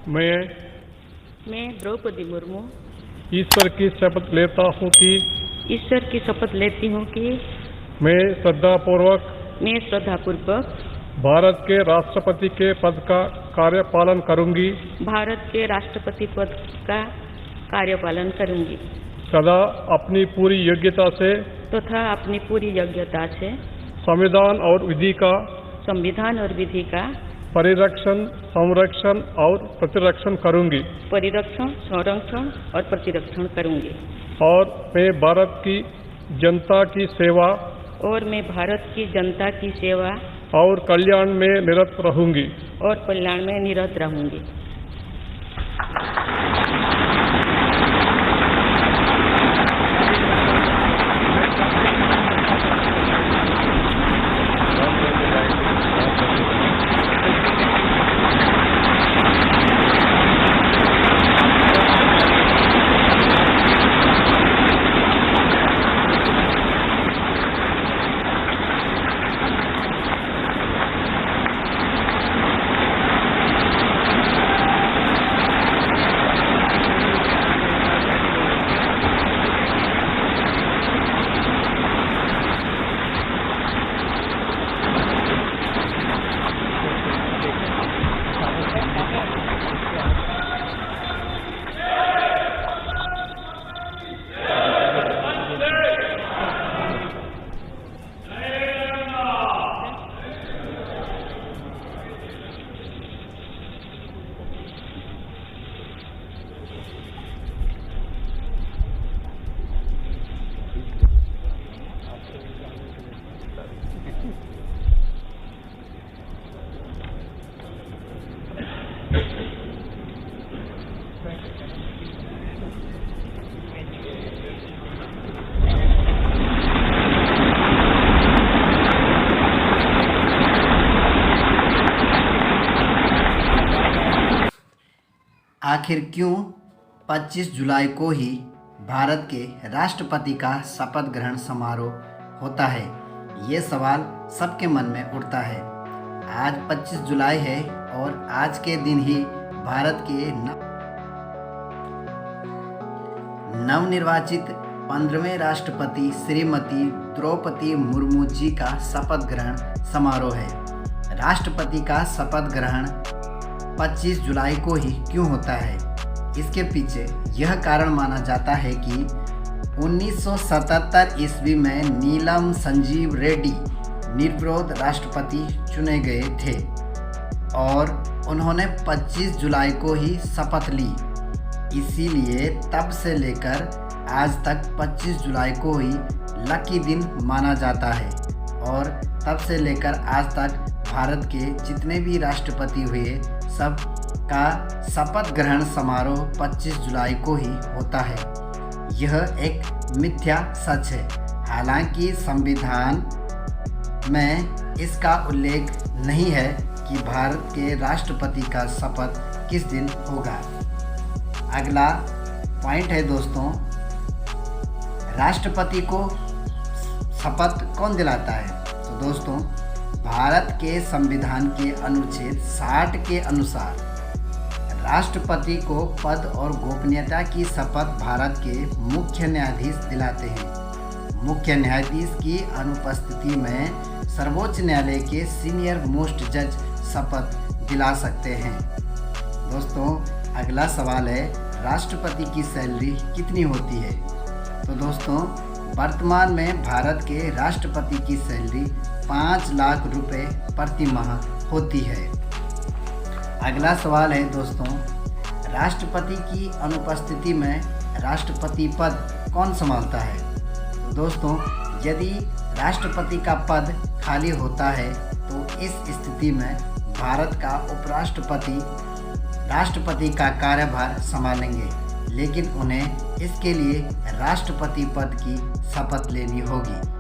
मैं द्रौपदी मुर्मू ईश्वर की शपथ लेता हूँ कि ईश्वर की शपथ लेती हूँ कि मैं श्रद्धापूर्वक भारत के राष्ट्रपति के पद का कार्यपालन करूँगी, भारत के राष्ट्रपति पद का कार्यपालन करूँगी सदा अपनी पूरी योग्यता से तथा अपनी पूरी योग्यता से संविधान और विधि का परिरक्षण, संरक्षण और प्रतिरक्षण करूँगी और मैं भारत की जनता की सेवा और कल्याण में निरत रहूँगी। आखिर क्यों 25 जुलाई को ही भारत के राष्ट्रपति का शपथ ग्रहण समारोह होता है? ये सवाल सबके मन में उठता है। आज 25 जुलाई है और आज के दिन ही भारत के नवनिर्वाचित 15वें राष्ट्रपति श्रीमती द्रौपदी मुर्मू जी का शपथ ग्रहण समारोह है। राष्ट्रपति का शपथ ग्रहण 25 जुलाई को ही क्यों होता है? इसके पीछे यह कारण माना जाता है कि 1977 ईस्वी में नीलम संजीव रेड्डी निर्विरोध राष्ट्रपति चुने गए थे और उन्होंने 25 जुलाई को ही शपथ ली। इसीलिए तब से लेकर आज तक 25 जुलाई को ही लकी दिन माना जाता है और तब से लेकर आज तक भारत के जितने भी राष्ट्रपति हुए सब का शपथ ग्रहण समारोह 25 जुलाई को ही होता है। यह एक मिथ्या सच है। हालांकि संविधान में इसका उल्लेख नहीं है कि भारत के राष्ट्रपति का शपथ किस दिन होगा। अगला पॉइंट है दोस्तों, राष्ट्रपति को शपथ कौन दिलाता है? तो दोस्तों, भारत के संविधान के अनुच्छेद 60 के अनुसार राष्ट्रपति को पद और गोपनीयता की शपथ भारत के मुख्य न्यायाधीश दिलाते हैं। मुख्य न्यायाधीश की अनुपस्थिति में सर्वोच्च न्यायालय के सीनियर मोस्ट जज शपथ दिला सकते हैं। दोस्तों, अगला सवाल है, राष्ट्रपति की सैलरी कितनी होती है? तो दोस्तों, वर्तमान में भारत के राष्ट्रपति की सैलरी 5 लाख रुपए प्रति माह होती है। अगला सवाल है दोस्तों, राष्ट्रपति की अनुपस्थिति में राष्ट्रपति पद कौन संभालता है? तो दोस्तों, यदि राष्ट्रपति का पद खाली होता है तो इस स्थिति में भारत का उपराष्ट्रपति राष्ट्रपति का कार्यभार संभालेंगे, लेकिन उन्हें इसके लिए राष्ट्रपति पद की शपथ लेनी होगी।